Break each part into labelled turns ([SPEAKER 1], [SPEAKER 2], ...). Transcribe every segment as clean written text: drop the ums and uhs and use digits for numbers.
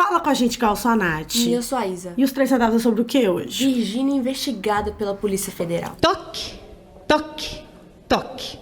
[SPEAKER 1] Fala com a gente, Calçonati.
[SPEAKER 2] E eu sou a Isa.
[SPEAKER 1] E os 3 centavos é sobre o que hoje?
[SPEAKER 2] Virgínia investigada pela Polícia Federal.
[SPEAKER 3] Toque, toque, toque.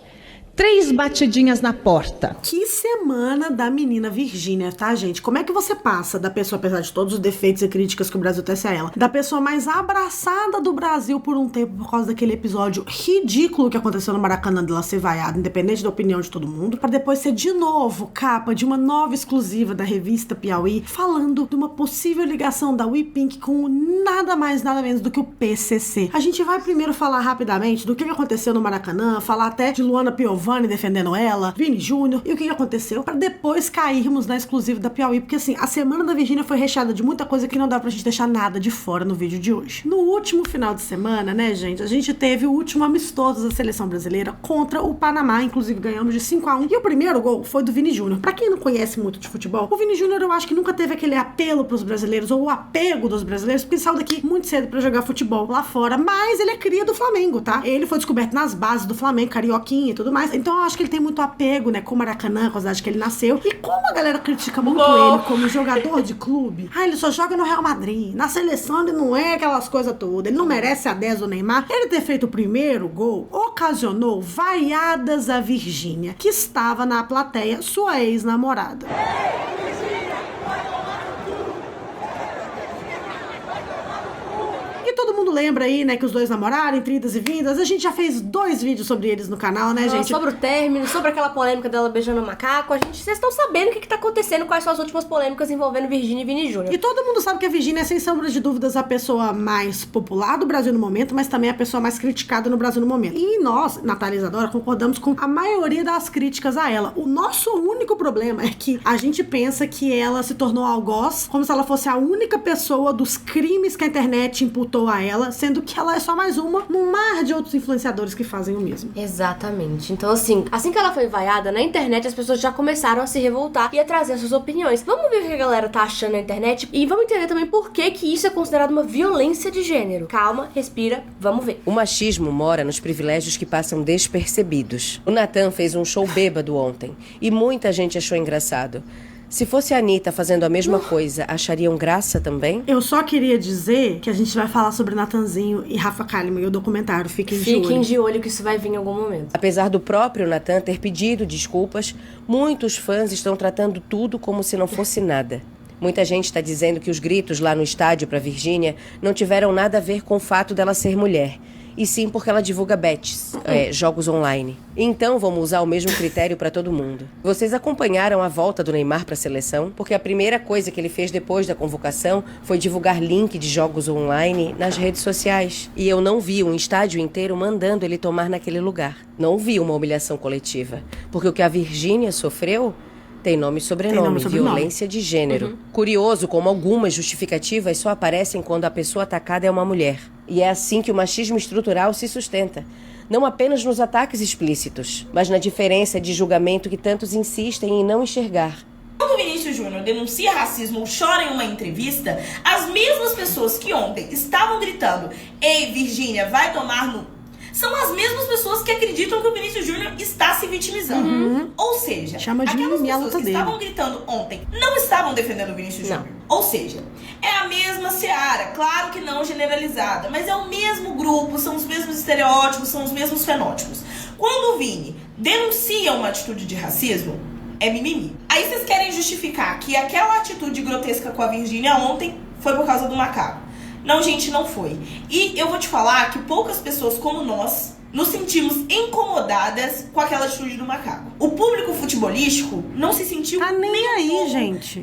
[SPEAKER 3] 3 batidinhas na porta.
[SPEAKER 1] Que semana da menina Virgínia, tá, gente? Como é que você passa da pessoa, apesar de todos os defeitos e críticas que o Brasil tece a ela, da pessoa mais abraçada do Brasil por um tempo por causa daquele episódio ridículo que aconteceu no Maracanã dela ser vaiada, independente da opinião de todo mundo, pra depois ser de novo capa de uma nova exclusiva da revista Piauí, falando de uma possível ligação da WePink com nada mais, nada menos do que o PCC. A gente vai primeiro falar rapidamente do que aconteceu no Maracanã, falar até de Luana Piovani defendendo ela, Vini Júnior, e o que aconteceu, pra depois cairmos na exclusiva da Piauí, porque assim, a semana da Virgínia foi recheada de muita coisa que não dá pra gente deixar nada de fora no vídeo de hoje. No último final de semana, né, gente, a gente teve o último amistoso da seleção brasileira contra o Panamá, inclusive ganhamos de 5-1, e o primeiro gol foi do Vini Júnior. Pra quem não conhece muito de futebol, o Vini Júnior eu acho que nunca teve aquele apelo pros brasileiros, ou o apego dos brasileiros, porque ele saiu daqui muito cedo pra jogar futebol lá fora, mas ele é cria do Flamengo, tá? Ele foi descoberto nas bases do Flamengo, carioquinha e tudo mais, então eu acho que ele tem muito apego, né, com o Maracanã, com a cidade que ele nasceu. E como a galera critica muito ele como jogador de clube, ele só joga no Real Madrid, na seleção ele não é aquelas coisas todas, ele não merece a 10 do Neymar. Ele ter feito o primeiro gol ocasionou vaiadas a Virgínia, que estava na plateia, sua ex-namorada. Todo mundo lembra aí, né, que os dois namoraram, entre idas e vindas. A gente já fez 2 vídeos sobre eles no canal, né, gente?
[SPEAKER 2] Sobre o término, sobre aquela polêmica dela beijando o macaco. Vocês estão sabendo o que tá acontecendo, quais são as últimas polêmicas envolvendo Virgínia e Vini Júnior.
[SPEAKER 1] E todo mundo sabe que a Virgínia é, sem sombra de dúvidas, a pessoa mais popular do Brasil no momento, mas também a pessoa mais criticada no Brasil no momento. E nós, Natália e Isadora, concordamos com a maioria das críticas a ela. O nosso único problema é que a gente pensa que ela se tornou algoz, como se ela fosse a única pessoa dos crimes que a internet imputou a ela, sendo que ela é só mais uma num mar de outros influenciadores que fazem o mesmo.
[SPEAKER 2] Exatamente. Então, assim que ela foi vaiada na internet, as pessoas já começaram a se revoltar e a trazer suas opiniões. Vamos ver o que a galera tá achando na internet e vamos entender também por que isso é considerado uma violência de gênero. Calma, respira, vamos ver.
[SPEAKER 4] O machismo mora nos privilégios que passam despercebidos. O Natan fez um show bêbado ontem e muita gente achou engraçado. Se fosse a Anitta fazendo a mesma coisa, achariam graça também?
[SPEAKER 1] Eu só queria dizer que a gente vai falar sobre Natanzinho e Rafa Kalimann e o documentário. Fiquem
[SPEAKER 2] de olho que isso vai vir em algum momento.
[SPEAKER 4] Apesar do próprio Natan ter pedido desculpas, muitos fãs estão tratando tudo como se não fosse nada. Muita gente está dizendo que os gritos lá no estádio para Virgínia não tiveram nada a ver com o fato dela ser mulher, e sim porque ela divulga bets, jogos online. Então vamos usar o mesmo critério para todo mundo. Vocês acompanharam a volta do Neymar para a seleção? Porque a primeira coisa que ele fez depois da convocação foi divulgar link de jogos online nas redes sociais. E eu não vi um estádio inteiro mandando ele tomar naquele lugar. Não vi uma humilhação coletiva. Porque o que a Virgínia sofreu tem nome e sobrenome, violência de gênero. Curioso como algumas justificativas só aparecem quando a pessoa atacada é uma mulher. E é assim que o machismo estrutural se sustenta. Não apenas nos ataques explícitos, mas na diferença de julgamento que tantos insistem em não enxergar.
[SPEAKER 5] Quando o Vinícius Júnior denuncia racismo ou chora em uma entrevista, as mesmas pessoas que ontem estavam gritando "Ei, Virgínia, vai tomar no..." são as mesmas pessoas que acreditam que o Vinícius Júnior está se vitimizando. Ou seja, aquelas pessoas que estavam gritando ontem não estavam defendendo o Vinícius Júnior. Ou seja, é a mesma seara, claro que não generalizada, mas é o mesmo grupo, são os mesmos estereótipos, são os mesmos fenótipos. Quando o Vini denuncia uma atitude de racismo, é mimimi. Aí vocês querem justificar que aquela atitude grotesca com a Virgínia ontem foi por causa do macaco. Não, gente, não foi. E eu vou te falar que poucas pessoas como nós nos sentimos incomodadas com aquela atitude do macaco. O público futebolístico não se sentiu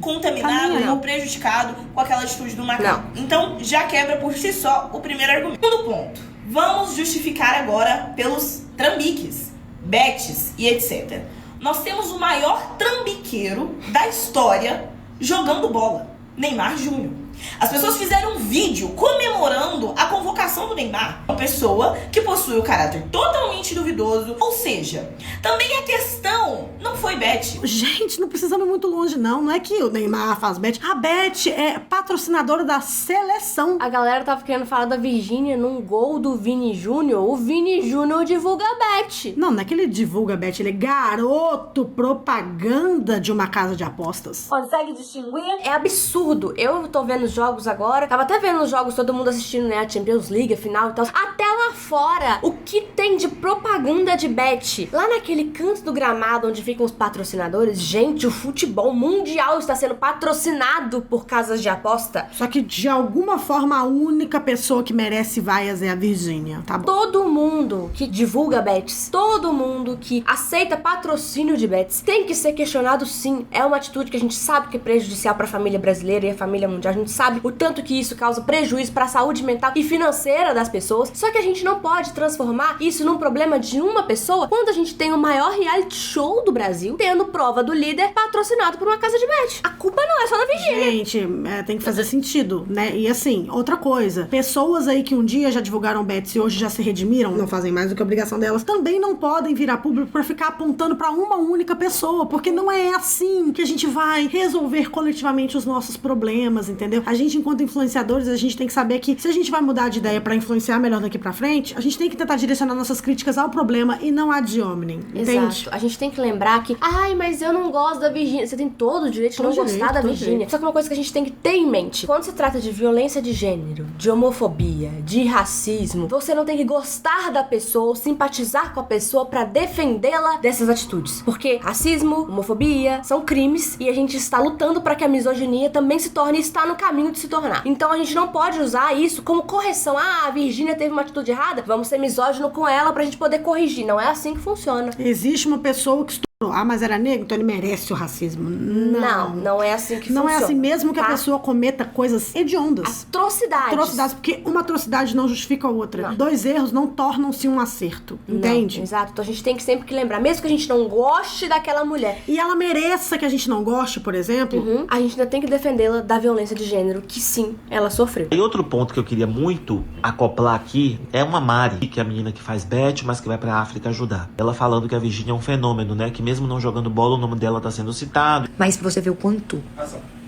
[SPEAKER 5] contaminado ou prejudicado com aquela atitude do macaco. Não. Então já quebra por si só o primeiro argumento. Segundo ponto, vamos justificar agora pelos trambiques, bets e etc. Nós temos o maior trambiqueiro da história jogando bola, Neymar Júnior. As pessoas fizeram um vídeo comemorando a convocação do Neymar, uma pessoa que possui o caráter totalmente duvidoso. Ou seja, também a questão não foi Bet.
[SPEAKER 1] Gente, não precisamos ir muito longe, não. Não é que o Neymar faz Bet. A Bet é patrocinadora da seleção.
[SPEAKER 2] A galera tava querendo falar da Virgínia num gol do Vini Júnior. O Vini Júnior divulga a Bet.
[SPEAKER 1] Não é que ele divulga a Bet, ele é garoto propaganda de uma casa de apostas.
[SPEAKER 6] Consegue distinguir?
[SPEAKER 2] É absurdo. Eu tô vendo os jogos agora. Tava até vendo os jogos, todo mundo assistindo, né? A Champions League, a final e tal. Até lá fora, o que tem de propaganda de Bet? Lá naquele canto do gramado onde ficam os patrocinadores, gente, o futebol mundial está sendo patrocinado por casas de aposta.
[SPEAKER 1] Só que, de alguma forma, a única pessoa que merece vaias é a Virgínia, tá bom?
[SPEAKER 2] Todo mundo que divulga bets, todo mundo que aceita patrocínio de bets, tem que ser questionado, sim. É uma atitude que a gente sabe que é prejudicial pra família brasileira e a família mundial. A gente sabe o tanto que isso causa prejuízo pra saúde mental e financeira das pessoas. Só que a gente não pode transformar isso num problema de uma pessoa quando a gente tem o maior reality show do Brasil tendo prova do líder patrocinado por uma casa de bet. A culpa não é só da Virgínia.
[SPEAKER 1] Gente, tem que fazer sentido, né? E assim, outra coisa, pessoas aí que um dia já divulgaram bets e hoje já se redimiram, não fazem mais do que a obrigação delas, também não podem virar público pra ficar apontando pra uma única pessoa, porque não é assim que a gente vai resolver coletivamente os nossos problemas, entendeu? A gente, enquanto influenciadores, a gente tem que saber que se a gente vai mudar de ideia pra influenciar melhor daqui pra frente, a gente tem que tentar direcionar nossas críticas ao problema e não ad hominem, entende?
[SPEAKER 2] Exato. A gente tem que lembrar que, ai, mas eu não gosto da Virgínia. Você tem todo o direito de não gostar da Virgínia. Só que uma coisa que a gente tem que ter em mente, quando se trata de violência de gênero, de homofobia, de racismo, você não tem que gostar da pessoa ou simpatizar com a pessoa pra defendê-la dessas atitudes. Porque racismo, homofobia são crimes e a gente está lutando pra que a misoginia também se torne e está no caminho de se tornar. Então a gente não pode usar isso como correção. Ah, a Virgínia teve uma atitude errada, vamos ser misógino com ela pra gente poder corrigir. Não é assim que funciona.
[SPEAKER 1] Existe uma pessoa que mas era negro, então ele merece o racismo.
[SPEAKER 2] Não é assim que funciona.
[SPEAKER 1] Não é assim, mesmo que
[SPEAKER 2] tá?
[SPEAKER 1] a pessoa cometa coisas hediondas.
[SPEAKER 2] Atrocidades.
[SPEAKER 1] Porque uma atrocidade não justifica a outra. Não. Dois erros não tornam-se um acerto, entende?
[SPEAKER 2] Não, exato. Então a gente tem que sempre lembrar, mesmo que a gente não goste daquela mulher.
[SPEAKER 1] E ela mereça que a gente não goste, por exemplo.
[SPEAKER 2] A gente ainda tem que defendê-la da violência de gênero, que sim, ela sofreu.
[SPEAKER 7] E outro ponto que eu queria muito acoplar aqui é uma Mari, que é a menina que faz bet, mas que vai pra África ajudar. Ela falando que a Virgínia é um fenômeno, né? Que mesmo não jogando bola, o nome dela tá sendo citado.
[SPEAKER 8] Mas você vê o quanto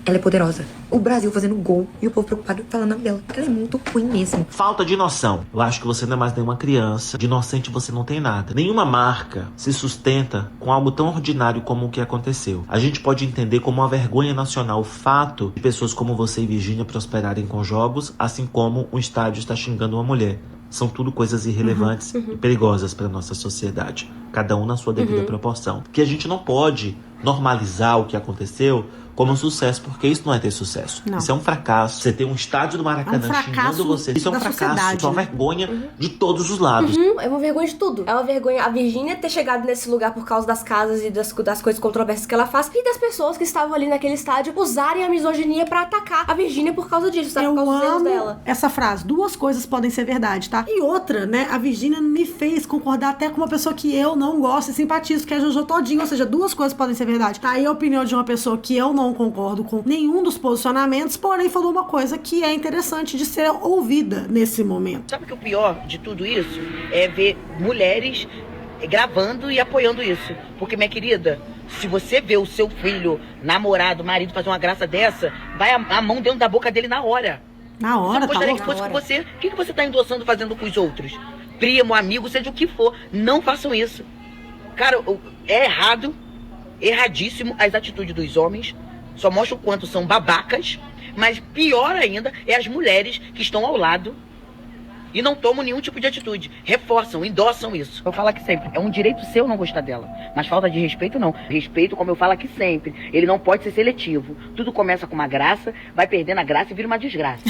[SPEAKER 8] ela é poderosa. O Brasil fazendo gol e o povo preocupado falando o nome dela. Ela é muito ruim mesmo.
[SPEAKER 7] Falta de noção. Eu acho que você não é mais nenhuma criança. De inocente você não tem nada. Nenhuma marca se sustenta com algo tão ordinário como o que aconteceu. A gente pode entender como uma vergonha nacional o fato de pessoas como você e Virgínia prosperarem com jogos, assim como um estádio está xingando uma mulher. São tudo coisas irrelevantes e perigosas para nossa sociedade. Cada um na sua devida proporção. Que a gente não pode normalizar o que aconteceu como um sucesso, porque isso não é ter sucesso.
[SPEAKER 1] Não.
[SPEAKER 7] Isso é um fracasso. Você tem um estádio do Maracanã xingando você. Isso é um fracasso. Isso é uma vergonha de todos os lados.
[SPEAKER 2] É uma vergonha de tudo. É uma vergonha a Virgínia ter chegado nesse lugar por causa das casas e das coisas controversas que ela faz e das pessoas que estavam ali naquele estádio usarem a misoginia pra atacar a Virgínia por causa disso, sabe? Por causa dos erros dela.
[SPEAKER 1] Essa frase. Duas coisas podem ser verdade, tá? E outra, né? A Virgínia me fez concordar até com uma pessoa que eu não gosto e simpatizo, que é a Jojo Todinho. Ou seja, duas coisas podem ser verdade. Tá aí a opinião de uma pessoa que eu não concordo com nenhum dos posicionamentos, porém falou uma coisa que é interessante de ser ouvida nesse momento.
[SPEAKER 9] Sabe que o pior de tudo isso é ver mulheres gravando e apoiando isso. Porque, minha querida, se você vê o seu filho, namorado, marido fazer uma graça dessa, vai a mão dentro da boca dele na hora.
[SPEAKER 1] Na hora,
[SPEAKER 9] tá louco? Que fosse com você. O que você tá endossando fazendo com os outros? Primo, amigo, seja o que for. Não façam isso. Cara, é errado, erradíssimo as atitudes dos homens. Só mostra o quanto são babacas. Mas pior ainda é as mulheres que estão ao lado e não tomam nenhum tipo de atitude. Reforçam, endossam isso. Eu falo aqui sempre, é um direito seu não gostar dela. Mas falta de respeito, não. Respeito, como eu falo aqui sempre, ele não pode ser seletivo. Tudo começa com uma graça, vai perdendo a graça e vira uma desgraça.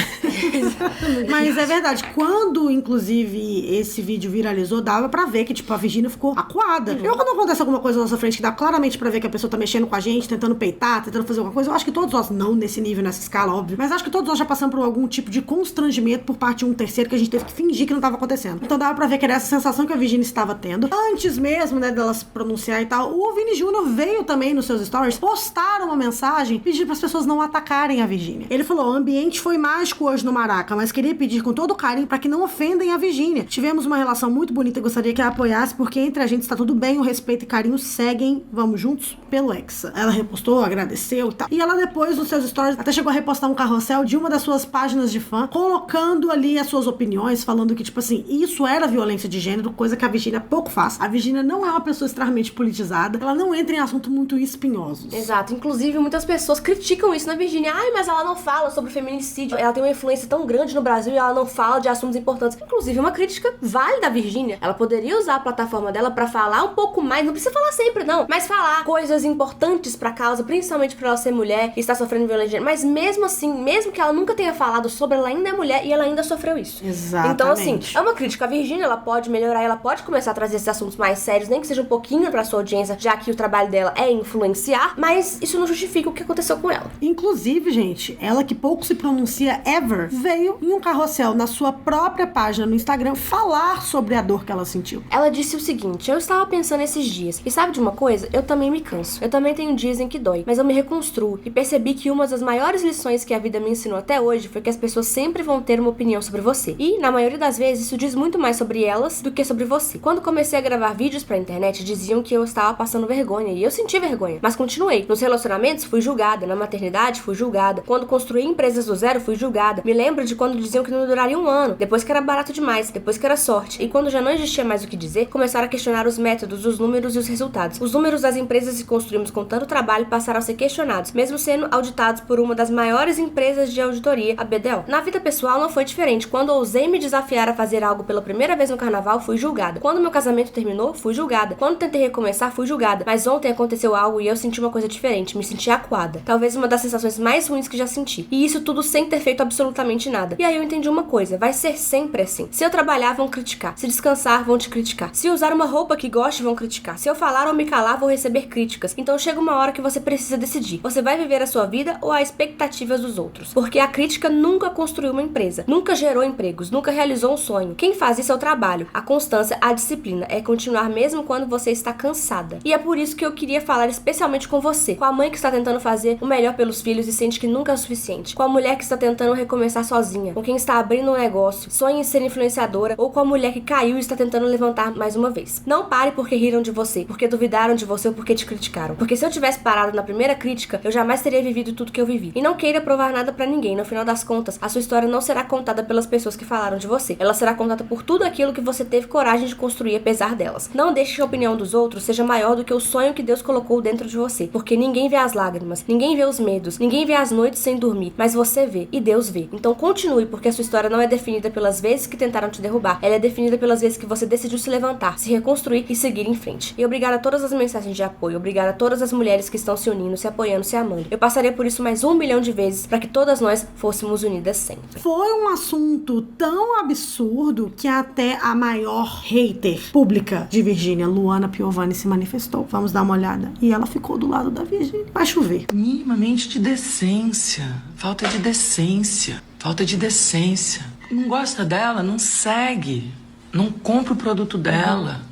[SPEAKER 1] Mas é verdade, quando, inclusive, esse vídeo viralizou, dava pra ver que, tipo, a Virgínia ficou acuada. Quando acontece alguma coisa na nossa frente que dá claramente pra ver que a pessoa tá mexendo com a gente, tentando peitar, tentando fazer alguma coisa, eu acho que todos nós, não nesse nível, nessa escala, óbvio, mas acho que todos nós já passamos por algum tipo de constrangimento por parte de um terceiro que a gente teve que fingir que não tava acontecendo. Então dava pra ver que era essa sensação que a Virgínia estava tendo. Antes mesmo, né, dela se pronunciar e tal, o Vini Júnior veio também nos seus stories postar uma mensagem pedindo para as pessoas não atacarem a Virgínia. Ele falou: o ambiente foi mágico hoje no Maraca, mas queria pedir com todo carinho para que não ofendem a Virgínia. Tivemos uma relação muito bonita e gostaria que a apoiasse, porque entre a gente está tudo bem, o respeito e carinho seguem, vamos juntos, pelo Hexa. Ela repostou, agradeceu e tal. E ela depois, nos seus stories, até chegou a repostar um carrossel de uma das suas páginas de fã, colocando ali as suas opiniões, falando que, tipo assim, isso era violência de gênero, coisa que a Virgínia pouco faz. A Virgínia não é uma pessoa extremamente politizada, ela não entra em assuntos muito espinhosos.
[SPEAKER 2] Exato, inclusive muitas pessoas criticam isso na Virgínia. Ai, mas ela não fala sobre feminicídio, ela tem uma influência tão grande no Brasil e ela não fala de assuntos importantes. Inclusive, uma crítica válida à Virgínia. Ela poderia usar a plataforma dela pra falar um pouco mais, não precisa falar sempre não, mas falar coisas importantes pra causa, principalmente por ela ser mulher e estar sofrendo violência de gênero. Mas mesmo assim, mesmo que ela nunca tenha falado sobre, ela ainda é mulher e ela ainda sofreu isso.
[SPEAKER 1] Exatamente.
[SPEAKER 2] Então assim, é uma crítica à Virgínia, ela pode melhorar, ela pode começar a trazer esses assuntos mais sérios, nem que seja um pouquinho pra sua audiência, já que o trabalho dela é influenciar, mas isso não justifica o que aconteceu com ela.
[SPEAKER 1] Inclusive, gente, ela que pouco se pronuncia ever, veio em um carrossel na sua própria página no Instagram falar sobre a dor que ela sentiu.
[SPEAKER 2] Ela disse o seguinte: eu estava pensando esses dias, e sabe de uma coisa? Eu também me canso. Eu também tenho dias em que dói, mas eu me reconstruo e percebi que uma das maiores lições que a vida me ensinou até hoje foi que as pessoas sempre vão ter uma opinião sobre você. E, na maioria das vezes, isso diz muito mais sobre elas do que sobre você. Quando comecei a gravar vídeos pra internet, diziam que eu estava passando vergonha, e eu senti vergonha, mas continuei. Nos relacionamentos, fui julgada. Na maternidade, fui julgada. Quando construí empresas do zero, fui julgada. Me lembro de quando diziam que não duraria um ano, depois que era barato demais, depois que era sorte. E quando já não existia mais o que dizer, começaram a questionar os métodos, os números e os resultados. Os números das empresas que construímos com tanto trabalho passaram a ser questionados, mesmo sendo auditados por uma das maiores empresas de auditoria, a BDO. Na vida pessoal não foi diferente. Quando ousei me desafiar a fazer algo pela primeira vez no carnaval, fui julgada. Quando meu casamento terminou, fui julgada. Quando tentei recomeçar, fui julgada. Mas ontem aconteceu algo e eu senti uma coisa diferente, me senti acuada. Talvez uma das sensações mais ruins que já senti. E isso tudo sem ter feito absolutamente nada. E aí eu entendi uma coisa: vai ser sempre assim. Se eu trabalhar, vão criticar. Se descansar, vão te criticar. Se usar uma roupa que goste, vão criticar. Se eu falar ou me calar, vou receber críticas. Então chega uma hora que você precisa decidir. Você vai viver a sua vida ou as expectativas dos outros? Porque a crítica nunca construiu uma empresa, nunca gerou empregos, nunca realizou um sonho. Quem faz isso é o trabalho, a constância, a disciplina. É continuar mesmo quando você está cansada. E é por isso que eu queria falar especialmente com você, com a mãe que está tentando fazer o melhor pelos filhos e sente que nunca é o suficiente, com a mulher que está tentando recomeçar sozinha, com quem está abrindo um negócio, sonha em ser influenciadora, ou com a mulher que caiu e está tentando levantar mais uma vez. Não pare porque riram de você, porque duvidaram de você ou porque te criticaram. Porque se eu tivesse parado na primeira crítica, eu jamais teria vivido tudo que eu vivi. E não queira provar nada pra ninguém. No final das contas, a sua história não será contada pelas pessoas que falaram de você. Ela será contada por tudo aquilo que você teve coragem de construir apesar delas. Não deixe que a opinião dos outros seja maior do que o sonho que Deus colocou dentro de você. Porque ninguém vê as lágrimas, ninguém vê os medos, ninguém vê as noites sem dormir, mas você vê e Deus vê. Então continue, porque a sua história não é definida pelas vezes que tentaram te derrubar. Ela é definida pelas vezes que você decidiu se levantar, se reconstruir e seguir em frente. E obrigada a todas as mensagens de apoio, obrigada a todas as mulheres que estão se unindo, se apoiando, se amando. Eu passaria por isso mais 1 milhão de vezes para que todas nós fôssemos unidas sempre.
[SPEAKER 1] Foi um assunto tão absurdo que até a maior hater pública de Virgínia, Luana Piovani, se manifestou. Vamos dar uma olhada. E ela ficou do lado da Virgínia. Vai chover.
[SPEAKER 6] Minimamente de decência. Falta de decência. Falta de decência. Não gosta dela? Não segue. Não compra o produto dela.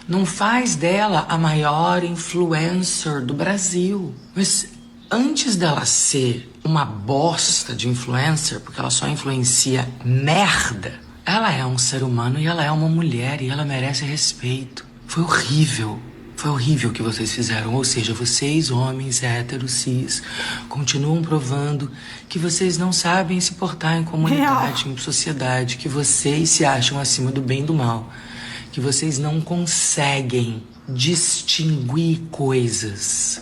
[SPEAKER 6] Não faz dela a maior influencer do Brasil. Mas antes dela ser uma bosta de influencer, porque ela só influencia merda, ela é um ser humano e ela é uma mulher e ela merece respeito. Foi horrível. Foi horrível o que vocês fizeram. Ou seja, vocês, homens héteros, cis, continuam provando que vocês não sabem se portar em comunidade, em sociedade, que vocês se acham acima do bem e do mal, que vocês não conseguem distinguir coisas.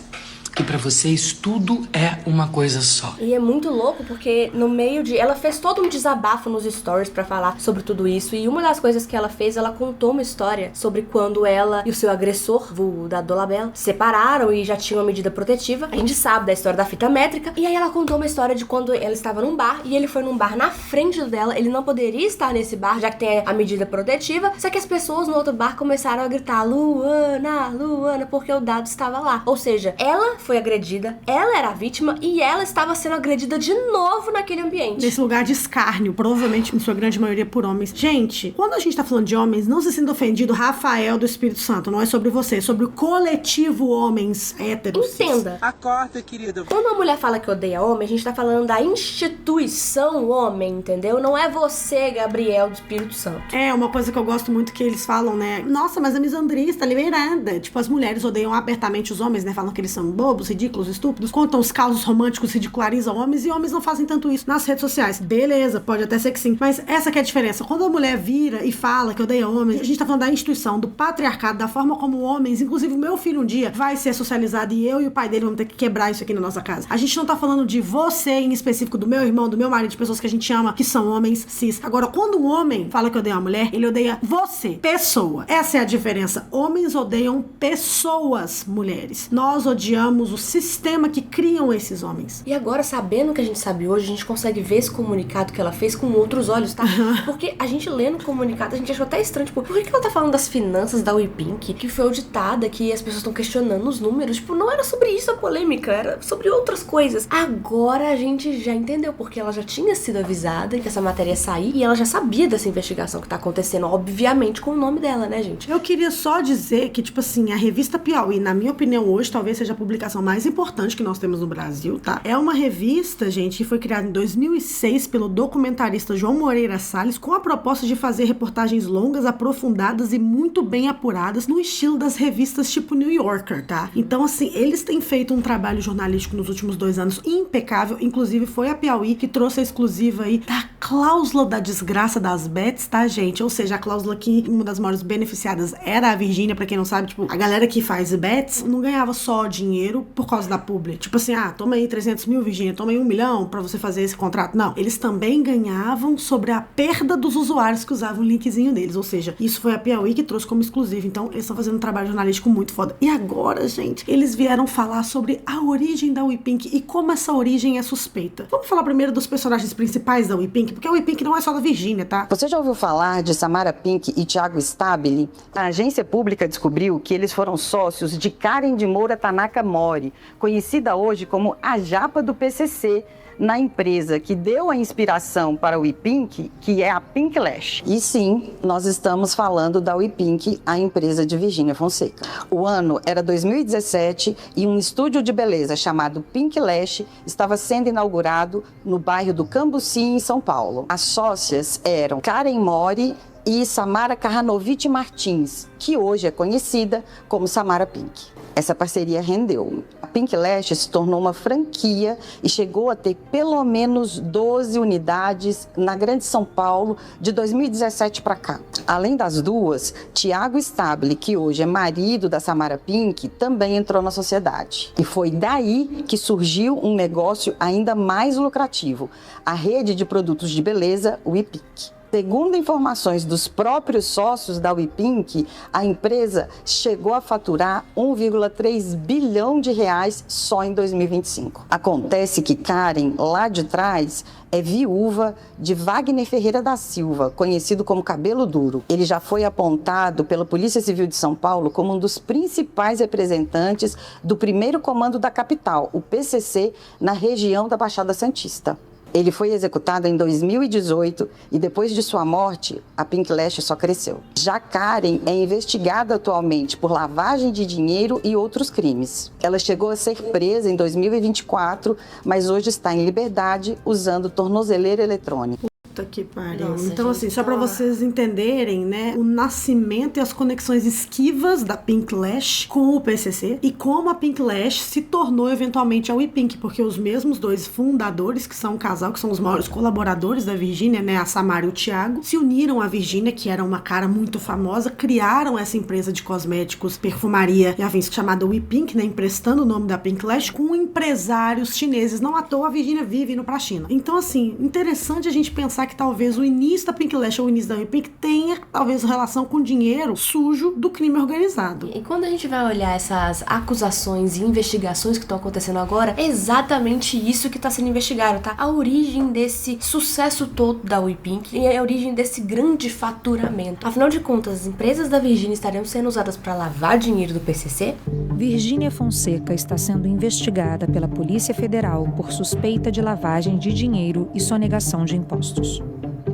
[SPEAKER 6] que pra vocês tudo é uma coisa só.
[SPEAKER 2] E é muito louco porque no meio de... Ela fez todo um desabafo nos stories pra falar sobre tudo isso. E uma das coisas que ela fez, ela contou uma história sobre quando ela e o seu agressor, o da Dolabella, se separaram e já tinham uma medida protetiva. A gente sabe da história da fita métrica. E aí ela contou uma história de quando ela estava num bar e ele foi num bar na frente dela. Ele não poderia estar nesse bar, já que tem a medida protetiva. Só que as pessoas no outro bar começaram a gritar Luana, Luana, porque o dado estava lá. Ou seja, ela foi agredida, ela era a vítima e ela estava sendo agredida de novo naquele ambiente.
[SPEAKER 1] Nesse lugar de escárnio, provavelmente em sua grande maioria por homens. Gente, quando a gente tá falando de homens, não se sinta ofendido, Rafael do Espírito Santo, não é sobre você, é sobre o coletivo homens héteros.
[SPEAKER 2] Entenda.
[SPEAKER 10] Acorda, querida.
[SPEAKER 2] Quando uma mulher fala que odeia homem, a gente tá falando da instituição homem, entendeu? Não é você, Gabriel do Espírito Santo.
[SPEAKER 1] É, uma coisa que eu gosto muito que eles falam, né? Nossa, mas a misandria está liberada. Tipo, as mulheres odeiam abertamente os homens, né? Falam que eles são bobos, ridículos, estúpidos, contam os causos românticos, ridicularizam homens, e homens não fazem tanto isso nas redes sociais. Beleza, pode até ser que sim, mas essa que é a diferença. Quando a mulher vira e fala que odeia homens, a gente tá falando da instituição, do patriarcado, da forma como homens, inclusive o meu filho um dia vai ser socializado e eu e o pai dele vamos ter que quebrar isso aqui na nossa casa. A gente não tá falando de você em específico, do meu irmão, do meu marido, de pessoas que a gente ama, que são homens cis. Agora, quando um homem fala que odeia uma mulher, ele odeia você, pessoa. Essa é a diferença. Homens odeiam pessoas, mulheres. Nós odiamos o sistema que criam esses homens.
[SPEAKER 2] E agora, sabendo o que a gente sabe hoje, a gente consegue ver esse comunicado que ela fez com outros olhos, tá? Porque a gente lendo o comunicado, a gente achou até estranho, tipo, por que ela tá falando das finanças da WePink, que foi auditada, que as pessoas estão questionando os números? Tipo, não era sobre isso a polêmica, era sobre outras coisas. Agora a gente já entendeu, porque ela já tinha sido avisada que essa matéria ia sair e ela já sabia dessa investigação que tá acontecendo, obviamente com o nome dela, né, gente?
[SPEAKER 1] Eu queria só dizer que, tipo assim, a revista Piauí, na minha opinião, hoje, talvez seja a publicação mais importante que nós temos no Brasil, tá? É uma revista, gente, que foi criada em 2006 pelo documentarista João Moreira Salles, com a proposta de fazer reportagens longas, aprofundadas e muito bem apuradas, no estilo das revistas tipo New Yorker, tá? Então, assim, eles têm feito um trabalho jornalístico nos últimos 2 anos impecável, inclusive foi a Piauí que trouxe a exclusiva aí da cláusula da desgraça das bets, tá, gente? Ou seja, a cláusula que uma das maiores beneficiadas era a Virgínia, pra quem não sabe, tipo, a galera que faz bets não ganhava só dinheiro por causa da publi. Tipo assim, toma aí 300 mil, Virgínia, toma aí 1 milhão pra você fazer esse contrato. Não, eles também ganhavam sobre a perda dos usuários que usavam o linkzinho deles, ou seja, isso foi a Piauí que trouxe como exclusivo, então eles estão fazendo um trabalho jornalístico muito foda. E agora, gente, eles vieram falar sobre a origem da WePink e como essa origem é suspeita. Vamos falar primeiro dos personagens principais da WePink, porque a WePink não é só da Virgínia, tá?
[SPEAKER 11] Você já ouviu falar de Samara Pink e Thiago Stabile? A agência pública descobriu que eles foram sócios de Karen de Moura Tanaka Mori, conhecida hoje como a Japa do PCC, na empresa que deu a inspiração para o WePink, que é a Pink Lash. E sim, nós estamos falando da WePink, a empresa de Virgínia Fonseca. O ano era 2017 e um estúdio de beleza chamado Pink Lash estava sendo inaugurado no bairro do Cambuci, em São Paulo. As sócias eram Karen Mori e Samara Carranovich Martins, que hoje é conhecida como Samara Pink. Essa parceria rendeu. A Pink Lash se tornou uma franquia e chegou a ter pelo menos 12 unidades na Grande São Paulo de 2017 para cá. Além das duas, Thiago Stabile, que hoje é marido da Samara Pink, também entrou na sociedade. E foi daí que surgiu um negócio ainda mais lucrativo, a rede de produtos de beleza WePink. Segundo informações dos próprios sócios da WePink, a empresa chegou a faturar 1,3 bilhão de reais só em 2025. Acontece que Karen, lá de trás, é viúva de Wagner Ferreira da Silva, conhecido como Cabelo Duro. Ele já foi apontado pela Polícia Civil de São Paulo como um dos principais representantes do primeiro comando da capital, o PCC, na região da Baixada Santista. Ele foi executado em 2018 e depois de sua morte, a Pink Lash só cresceu. Já Karen é investigada atualmente por lavagem de dinheiro e outros crimes. Ela chegou a ser presa em 2024, mas hoje está em liberdade usando tornozeleira eletrônica.
[SPEAKER 1] Puta que pariu.
[SPEAKER 2] Nossa,
[SPEAKER 1] então,
[SPEAKER 2] gente,
[SPEAKER 1] assim, só pra
[SPEAKER 2] tá.
[SPEAKER 1] vocês entenderem, né, o nascimento e as conexões esquivas da Pink Lash com o PCC e como a Pink Lash se tornou eventualmente a WePink, porque os mesmos dois fundadores, que são um casal, que são os maiores colaboradores da Virgínia, né, a Samara e o Thiago, se uniram à Virgínia, que era uma cara muito famosa, criaram essa empresa de cosméticos, perfumaria e afins chamada WePink, né, emprestando o nome da Pink Lash com empresários chineses. Não à toa a Virgínia vive indo pra China. Então, assim, interessante a gente pensar que talvez o início da Pink Lash ou o início da WePink tenha, talvez, relação com dinheiro sujo do crime organizado.
[SPEAKER 2] E quando a gente vai olhar essas acusações e investigações que estão acontecendo agora, é exatamente isso que está sendo investigado, tá? A origem desse sucesso todo da WePink e a origem desse grande faturamento. Afinal de contas, as empresas da Virgínia estariam sendo usadas para lavar dinheiro do PCC?
[SPEAKER 10] Virgínia Fonseca está sendo investigada pela Polícia Federal por suspeita de lavagem de dinheiro e sonegação de impostos.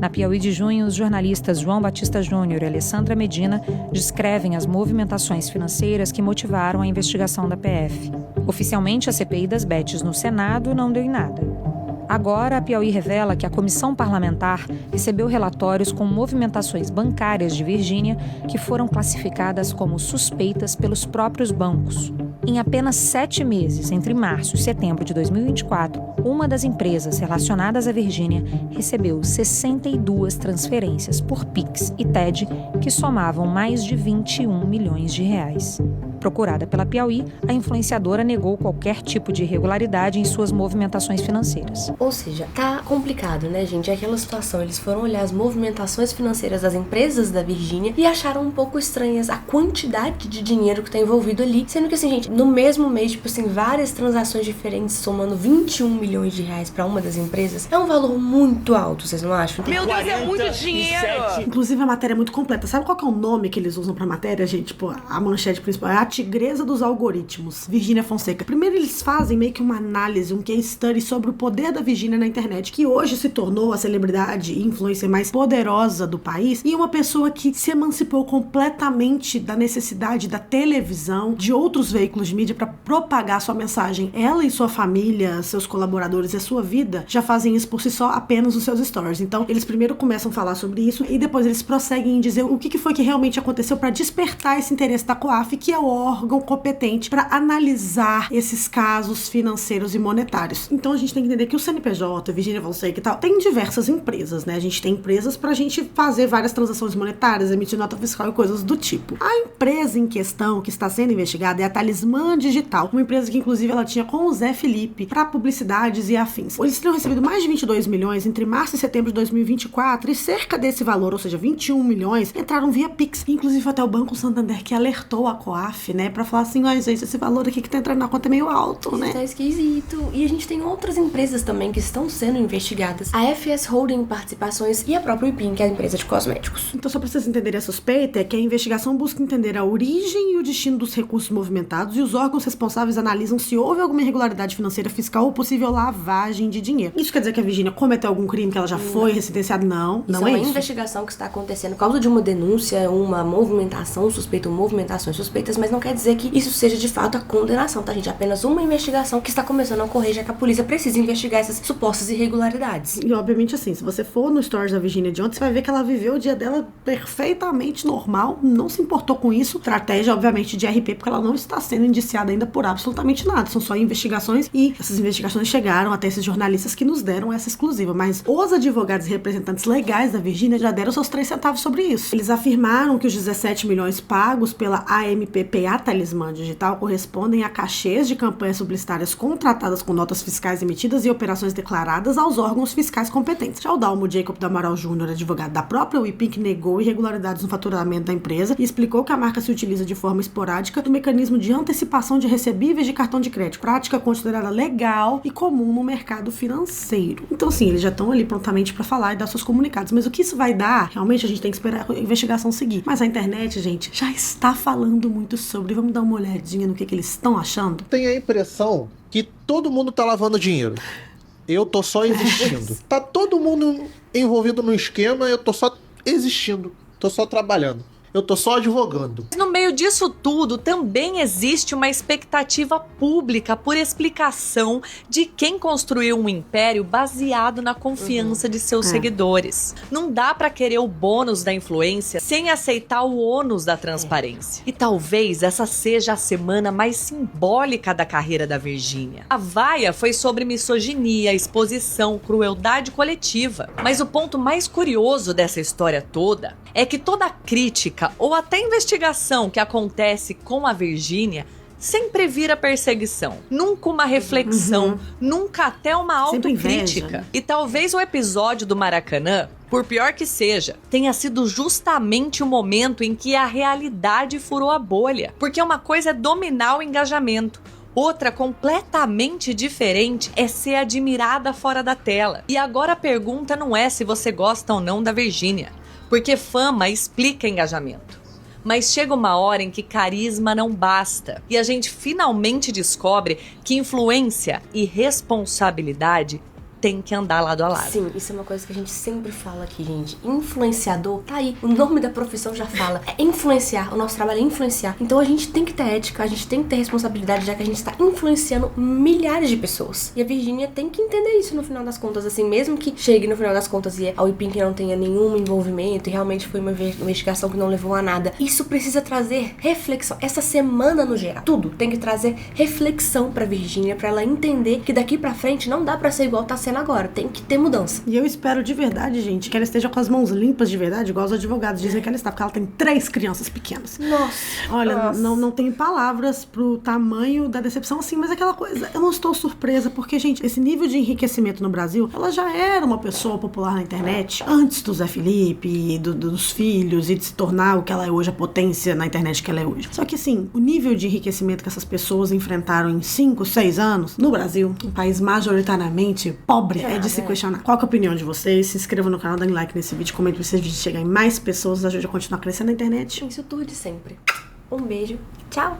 [SPEAKER 10] Na Piauí de junho, os jornalistas João Batista Júnior e Alessandra Medina descrevem as movimentações financeiras que motivaram a investigação da PF. Oficialmente, a CPI das bets no Senado não deu em nada. Agora, a Piauí revela que a comissão parlamentar recebeu relatórios com movimentações bancárias de Virgínia que foram classificadas como suspeitas pelos próprios bancos. Em apenas 7 meses, entre março e setembro de 2024, uma das empresas relacionadas à Virgínia recebeu 62 transferências por Pix e TED, que somavam mais de 21 milhões de reais. Procurada pela Piauí, a influenciadora negou qualquer tipo de irregularidade em suas movimentações financeiras.
[SPEAKER 2] Ou seja, tá complicado, né, gente? É aquela situação, eles foram olhar as movimentações financeiras das empresas da Virgínia e acharam um pouco estranhas a quantidade de dinheiro que tá envolvido ali, sendo que, assim, gente, no mesmo mês, tipo assim, várias transações diferentes somando 21 milhões de reais pra uma das empresas, é um valor muito alto, vocês não acham?
[SPEAKER 9] Meu Deus, é muito dinheiro!
[SPEAKER 1] Inclusive, a matéria é muito completa. Sabe qual que é o nome que eles usam pra matéria, gente? Tipo, a manchete principal é a tigresa dos algoritmos, Virgínia Fonseca. Primeiro, eles fazem meio que uma análise, um case study sobre o poder da Virgínia na internet, que hoje se tornou a celebridade e influencer mais poderosa do país e uma pessoa que se emancipou completamente da necessidade da televisão, de outros veículos de mídia para propagar sua mensagem. Ela e sua família, seus colaboradores e a sua vida já fazem isso por si só apenas nos seus stories. Então, eles primeiro começam a falar sobre isso e depois eles prosseguem em dizer o que foi que realmente aconteceu para despertar esse interesse da COAF, que é o órgão competente para analisar esses casos financeiros e monetários. Então, a gente tem que entender que o CNPJ, Virgínia Fonseca e tal, tem diversas empresas, né? A gente tem empresas pra gente fazer várias transações monetárias, emitir nota fiscal e coisas do tipo. A empresa em questão que está sendo investigada é a Talismã Digital, uma empresa que inclusive ela tinha com o Zé Felipe para publicidades e afins. Eles teriam recebido mais de 22 milhões entre março e setembro de 2024 e cerca desse valor, ou seja, 21 milhões, entraram via Pix. Inclusive até o Banco Santander que alertou a COAF, né, pra falar assim, ai gente, esse valor aqui que tá entrando na conta é meio alto, né?
[SPEAKER 2] Isso tá esquisito. E a gente tem outras empresas também que estão sendo investigadas. A FS Holding Participações e a própria WePink, que é a empresa de cosméticos.
[SPEAKER 1] Então, só pra vocês entenderem a suspeita, é que a investigação busca entender a origem e o destino dos recursos movimentados e os órgãos responsáveis analisam se houve alguma irregularidade financeira, fiscal ou possível lavagem de dinheiro. Isso quer dizer que a Virgínia cometeu algum crime, que ela já foi residenciada? Não, não é isso. É uma
[SPEAKER 2] investigação que está acontecendo por causa de uma denúncia, uma movimentação suspeita ou movimentações suspeitas, mas não quer dizer que isso seja de fato a condenação, tá, gente? É apenas uma investigação que está começando a ocorrer, já que a polícia precisa investigar essas supostas irregularidades.
[SPEAKER 1] E obviamente assim, se você for no stories da Virgínia de ontem, você vai ver que ela viveu o dia dela perfeitamente normal, não se importou com isso. Estratégia, obviamente, de RP, porque ela não está sendo indiciada ainda por absolutamente nada. São só investigações e essas investigações chegaram até esses jornalistas que nos deram essa exclusiva. Mas os advogados e representantes legais da Virgínia já deram seus 3 centavos sobre isso. Eles afirmaram que os 17 milhões pagos pela AMPPA Talismã Digital correspondem a cachês de campanhas publicitárias contratadas com notas fiscais emitidas e operações declaradas aos órgãos fiscais competentes. Já o Dalmo Jacob do Amaral Júnior, advogado da própria WePink, negou irregularidades no faturamento da empresa e explicou que a marca se utiliza de forma esporádica do mecanismo de antecipação de recebíveis de cartão de crédito, prática considerada legal e comum no mercado financeiro. Então, assim, eles já estão ali prontamente para falar e dar seus comunicados, mas o que isso vai dar, realmente a gente tem que esperar a investigação seguir. Mas a internet, gente, já está falando muito sobre. Vamos dar uma olhadinha no que eles estão achando?
[SPEAKER 12] Tenho a impressão que todo mundo tá lavando dinheiro. Eu tô só existindo. Tá todo mundo envolvido no esquema, eu tô só existindo. Tô só trabalhando. Eu tô só advogando.
[SPEAKER 13] No meio meio disso tudo, também existe uma expectativa pública por explicação de quem construiu um império baseado na confiança de seus seguidores. Não dá pra querer o bônus da influência sem aceitar o ônus da transparência. E talvez essa seja a semana mais simbólica da carreira da Virgínia. A vaia foi sobre misoginia, exposição, crueldade coletiva. Mas o ponto mais curioso dessa história toda é que toda crítica ou até investigação que acontece com a Virgínia sempre vira perseguição, nunca uma reflexão, nunca até uma autocrítica. E talvez o episódio do Maracanã, por pior que seja, tenha sido justamente o momento em que a realidade furou a bolha. Porque uma coisa é dominar o engajamento, outra completamente diferente é ser admirada fora da tela. E agora a pergunta não é se você gosta ou não da Virgínia, porque fama explica engajamento. Mas chega uma hora em que carisma não basta e a gente finalmente descobre que influência e responsabilidade tem que andar lado a lado.
[SPEAKER 2] Sim, isso é uma coisa que a gente sempre fala aqui, gente. Influenciador, tá aí. O nome da profissão já fala. É influenciar. O nosso trabalho é influenciar. Então a gente tem que ter ética, a gente tem que ter responsabilidade, já que a gente está influenciando milhares de pessoas. E a Virgínia tem que entender isso no final das contas, assim, mesmo que chegue no final das contas e a WePink não tenha nenhum envolvimento e realmente foi uma investigação que não levou a nada. Isso precisa trazer reflexão. Essa semana, no geral, tudo tem que trazer reflexão pra Virgínia, pra ela entender que daqui pra frente não dá pra ser igual tá sendo agora, tem que ter mudança.
[SPEAKER 1] E eu espero de verdade, gente, que ela esteja com as mãos limpas de verdade, igual os advogados dizem que ela está, porque ela tem 3 crianças pequenas.
[SPEAKER 2] Nossa.
[SPEAKER 1] Olha, não tenho palavras pro tamanho da decepção, assim, mas aquela coisa, eu não estou surpresa, porque, gente, esse nível de enriquecimento no Brasil, ela já era uma pessoa popular na internet, antes do Zé Felipe, dos filhos, e de se tornar o que ela é hoje, a potência na internet que ela é hoje. Só que, assim, o nível de enriquecimento que essas pessoas enfrentaram em 5, 6 anos, no Brasil, um país majoritariamente pobre, é de se questionar. Qual que é a opinião de vocês? Se inscreva no canal, dê like nesse vídeo, comente pra esse vídeo chegar em mais pessoas, ajude a continuar crescendo na internet.
[SPEAKER 2] Isso tudo de sempre. Um beijo, tchau!